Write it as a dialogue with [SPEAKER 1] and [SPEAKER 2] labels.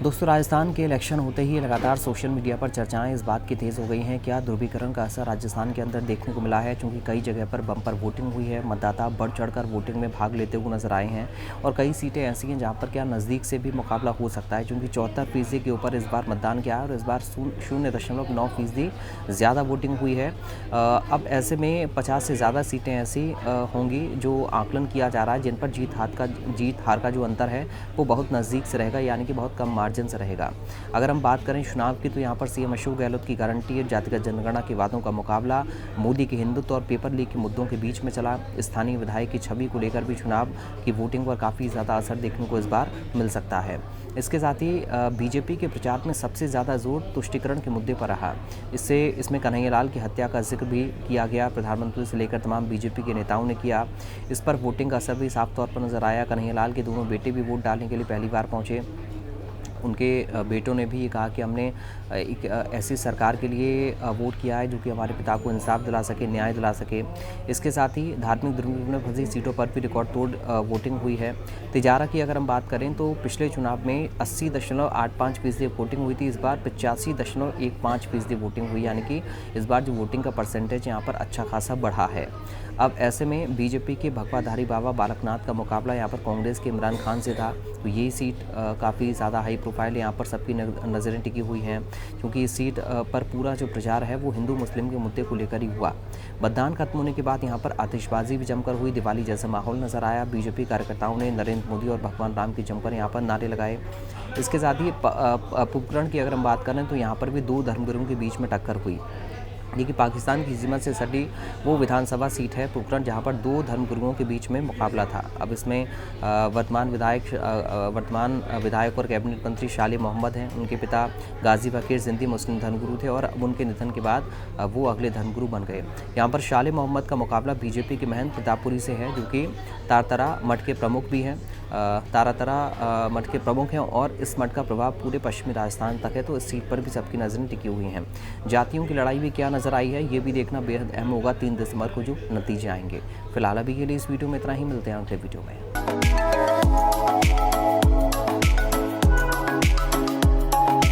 [SPEAKER 1] दोस्तों, राजस्थान के इलेक्शन होते ही लगातार सोशल मीडिया पर चर्चाएं इस बात की तेज़ हो गई हैं क्या ध्रुवीकरण का असर राजस्थान के अंदर देखने को मिला है। चूँकि कई जगह पर बम्पर वोटिंग हुई है, मतदाता बढ़ चढ़कर वोटिंग में भाग लेते हुए नजर आए हैं और कई सीटें ऐसी हैं जहां पर क्या नज़दीक से भी मुकाबला हो सकता है। चूँकि 74% के ऊपर इस बार मतदान किया है और इस बार 0.9% ज़्यादा वोटिंग हुई है। अब ऐसे में 50 से ज़्यादा सीटें ऐसी होंगी जो आकलन किया जा रहा है जिन पर जीत हार का जो अंतर है वो बहुत नज़दीक से रहेगा, यानी कि बहुत कम मार्जिन से रहेगा। अगर हम बात करें चुनाव की तो यहाँ पर सीएम अशोक गहलोत की गारंटी है, जातिगत जनगणना के वादों का मुकाबला मोदी के हिंदुत्व और पेपर लीक के मुद्दों के बीच में चला। स्थानीय विधायक की छवि को लेकर भी चुनाव की वोटिंग पर काफ़ी ज़्यादा असर देखने को इस बार मिल सकता है। इसके साथ ही बीजेपी के प्रचार में सबसे ज़्यादा जोर तुष्टीकरण के मुद्दे पर रहा। इसमें कन्हैयालाल की हत्या का जिक्र भी किया गया, प्रधानमंत्री से लेकर तमाम बीजेपी के नेताओं ने किया। इस पर वोटिंग का असर भी साफ तौर पर नजर आया। कन्हैयालाल के दोनों बेटे भी वोट डालने के लिए पहली बार पहुंचे। उनके बेटों ने भी ये कहा कि हमने एक ऐसी सरकार के लिए वोट किया है जो कि हमारे पिता को इंसाफ दिला सके, न्याय दिला सके। इसके साथ ही धार्मिक दुर्नीति में फंसी सीटों पर भी रिकॉर्ड तोड़ वोटिंग हुई है। तिजारा की अगर हम बात करें तो पिछले चुनाव में 80.85% वोटिंग हुई थी, इस बार 85.15% वोटिंग हुई, यानी कि इस बार जो वोटिंग का परसेंटेज यहाँ पर अच्छा खासा बढ़ा है। अब ऐसे में बीजेपी के भगवाधारी बाबा बालकनाथ का मुकाबला यहाँ पर कांग्रेस के इमरान खान से था, तो ये सीट काफ़ी ज़्यादा हाई प्रोफाइल यहाँ पर सबकी नज़रें टिकी हुई हैं, क्योंकि इस सीट पर पूरा जो प्रचार है वो हिंदू मुस्लिम के मुद्दे को लेकर ही हुआ। मतदान खत्म होने के बाद यहाँ पर आतिशबाजी भी जमकर हुई, दिवाली जैसा माहौल नजर आया। बीजेपी कार्यकर्ताओं ने नरेंद्र मोदी और भगवान राम की जमकर यहाँ पर नारे लगाए। इसके साथ ही पुपकरण की अगर हम बात करें तो यहाँ पर भी दो धर्मगुरुओं के बीच में टक्कर हुई। ये कि पाकिस्तान की सीमा से सटी वो विधानसभा सीट है पुपकरण, जहाँ पर दो धर्मगुरुओं के बीच में मुकाबला था। अब इसमें वर्तमान विधायक और कैबिनेट मंत्री शाले मोहम्मद हैं। उनके पिता गाजी फकीर जिंदी मुस्लिम धर्मगुरु थे और अब उनके निधन के बाद वो अगले धर्मगुरु बन गए। यहाँ पर शाले मोहम्मद का मुकाबला बीजेपी के महंत प्रतापपुरी से है, जो कि तारतरा मठ के प्रमुख भी हैं। तारातरा मठ के प्रमुख हैं और इस मठ का प्रभाव पूरे पश्चिमी राजस्थान तक है, तो इस सीट पर भी सबकी नज़रें टिकी हुई हैं। जातियों की लड़ाई भी क्या नज़र आई है ये भी देखना बेहद अहम होगा 3 दिसंबर को जो नतीजे आएंगे। फिलहाल अभी के लिए इस वीडियो में इतना ही, मिलते हैं अगले वीडियो में।